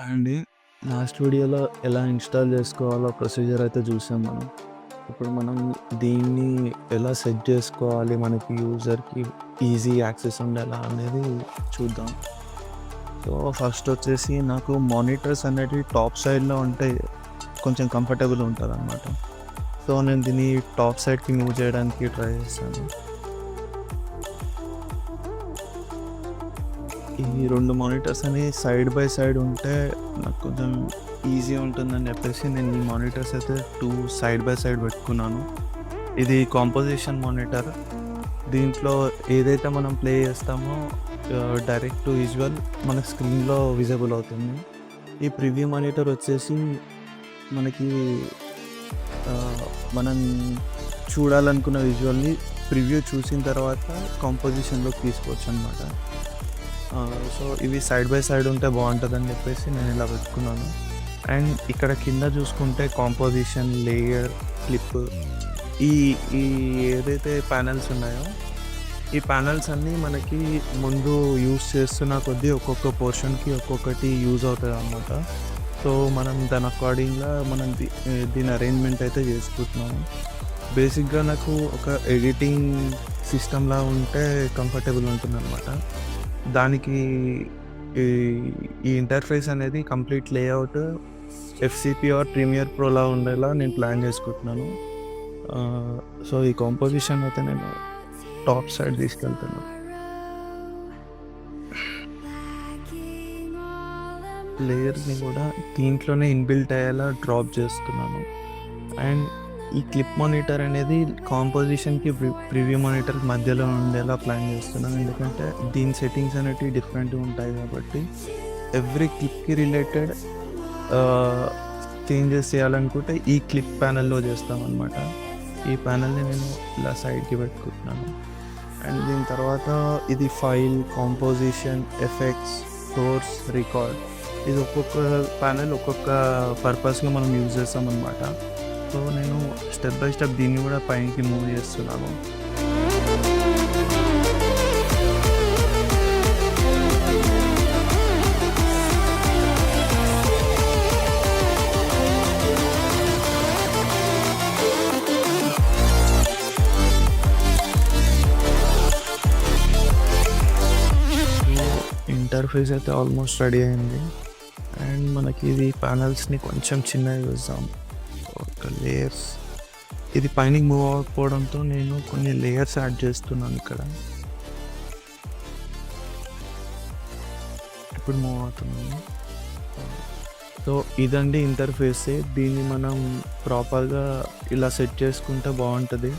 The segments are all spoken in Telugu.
అండి. లాస్ట్ వీడియోలో ఎలా ఇన్‌స్టాల్ జేసుకోవాలో ప్రొసీజర్ అయితే చూసాం మనం. ఇప్పుడు మనం దీన్ని ఎలా సెట్ జేసుకోవాలి, మనకి యూజర్‌కి ఈజీ యాక్సెస్ ఉండేలా అనేది చూద్దాం. సో, ఫస్ట్ వచ్చేసి నాకు మానిటర్స్ అనేటివి టాప్ సైడ్‌లో ఉంటే కొంచెం కంఫర్టబుల్ ఉంటదనమాట. సో, నేను దీన్ని టాప్ సైడ్‌కి మూవ్ చేయడానికి ట్రై చేశాను. ఈ 2 మానిటర్స్ అని సైడ్ బై సైడ్ ఉంటే నాకు కొంచెం ఈజీ ఉంటుందని చెప్పేసి నేను ఈ మానిటర్స్ అయితే 2 సైడ్ బై సైడ్ పెట్టుకున్నాను. ఇది కాంపోజిషన్ మానిటర్. దీంట్లో ఏదైతే మనం ప్లే చేస్తామో డైరెక్ట్ టు విజువల్ మన స్క్రీన్‌లో విజిబుల్ అవుతుంది. ఈ ప్రివ్యూ మానిటర్ వచ్చేసి మనకి మనం చూడాలనుకున్న విజువల్‌ని ప్రివ్యూ చూసిన తర్వాత కాంపోజిషన్‌లోకి తీసుకోవచ్చనమాట. సో, ఇవి సైడ్ బై సైడ్ ఉంటే బాగుంటుందని చెప్పేసి నేను ఇలా పెట్టుకున్నాను. అండ్ ఇక్కడ కింద చూసుకుంటే కాంపోజిషన్, లేయర్, క్లిప్ ఈ ఈ ఏదైతే ప్యానెల్స్ ఉన్నాయో, ఈ ప్యానెల్స్ అన్నీ మనకి ముందు యూజ్ చేస్తున్న కొద్దీ ఒక్కొక్క పోర్షన్‌కి ఒక్కొక్కటి యూజ్ అవుతదనమాట. సో, మనం దాని అకార్డింగ్‌గా మనం దీని అరేంజ్‌మెంట్ అయితే చేసుకుంటున్నాము. బేసిక్‌గా నాకు ఒక ఎడిటింగ్ సిస్టమ్‌లా ఉంటే కంఫర్టబుల్ ఉంటుందనమాట. దానికి ఈ ఈ ఇంటర్ఫేస్ అనేది complete layout FCP or Premiere ప్రోలా ఉండేలా నేను ప్లాన్ చేసుకుంటున్నాను. సో, ఈ కాంపోజిషన్ అయితే నేను టాప్ సైడ్ తీసుకెళ్తున్నాను. లేయర్‌ని కూడా దీంట్లోనే ఇన్‌బిల్ట్ అయ్యేలా డ్రాప్ చేస్తున్నాను. అండ్ ఈ క్లిప్ మానిటర్ అనేది కాంపోజిషన్‌కి ప్రివ్యూ మానిటర్‌కి మధ్యలో ఉండేలా ప్లాన్ చేస్తున్నాను. ఎందుకంటే దీని సెట్టింగ్స్ అనేటివి డిఫరెంట్‌గా ఉంటాయి కాబట్టి ఎవ్రీ క్లిప్‌కి రిలేటెడ్ చేంజెస్ చేయాలనుకుంటే ఈ క్లిప్ ప్యానెల్‌లో చేస్తామన్నమాట. ఈ ప్యానెల్‌ని నేను ఇలా సైడ్‌కి పెట్టుకుంటున్నాను. అండ్ దీని తర్వాత ఇది file, composition, effects, source, record ఇది ఒక్కొక్క ప్యానెల్ ఒక్కొక్క పర్పస్‌గా మనం యూజ్ చేస్తామన్నమాట. సో, నేను స్టెప్ బై స్టెప్ దీన్ని కూడా పైకి మూవ్ చేస్తున్నాను. ఇంటర్ఫేస్ అయితే ఆల్మోస్ట్ రెడీ అయింది. అండ్ మనకి ఇది ప్యానెల్స్‌ని కొంచెం చిన్నగా చూద్దాం. ఒక లేయర్స్ ఇది పైనకి మూవ్ అవ్వకపోవడంతో నేను కొన్ని లేయర్స్ యాడ్ చేస్తున్నాను ఇక్కడ. ఇప్పుడు మూవ్ అవుతున్నాను. సో, ఇదండి ఇంటర్ఫేసే. దీన్ని మనం ప్రాపర్‌గా ఇలా సెట్ చేసుకుంటే బాగుంటుంది.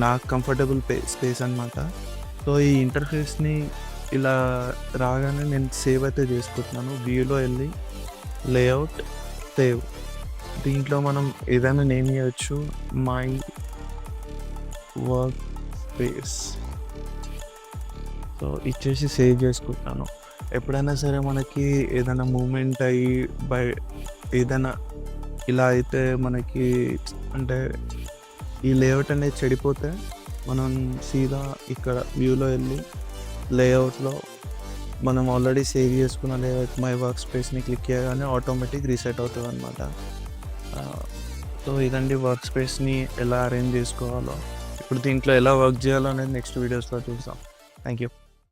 నాకు కంఫర్టబుల్ స్పేస్ అనమాట. సో, ఈ ఇంటర్ఫేస్‌ని ఇలా రాగానే నేను సేవ్ అయితే చేసుకుంటున్నాను. వ్యూలో వెళ్ళి లేఅవుట్, సేవ్. దీంట్లో మనం ఏదైనా నేమ్ ఇవ్వచ్చు. My work space. సో, ఇచ్చేసి సేవ్ చేసుకుంటాను. ఎప్పుడైనా సరే మనకి ఏదైనా మూవ్‌మెంట్ అయ్యి ఏదైనా ఇలా అయితే మనకి అంటే ఈ లేఅవుట్ అనేది చెడిపోతే మనం సీదా ఇక్కడ వ్యూలో వెళ్ళి లేఅవుట్లో మనం ఆల్రెడీ సేవ్ చేసుకున్న లేఅవుట్ మై వర్క్ స్పేస్‌ని క్లిక్ చేయగానే ఆటోమేటిక్ రీసెట్ అవుతుందన్నమాట. సో, ఇదండి వర్క్ స్పేస్‌ని ఎలా అరేంజ్ చేసుకోవాలో. ఇప్పుడు దీంట్లో ఎలా వర్క్ చేయాలో అనేది నెక్స్ట్ వీడియోస్‌లో చూద్దాం. Thank you.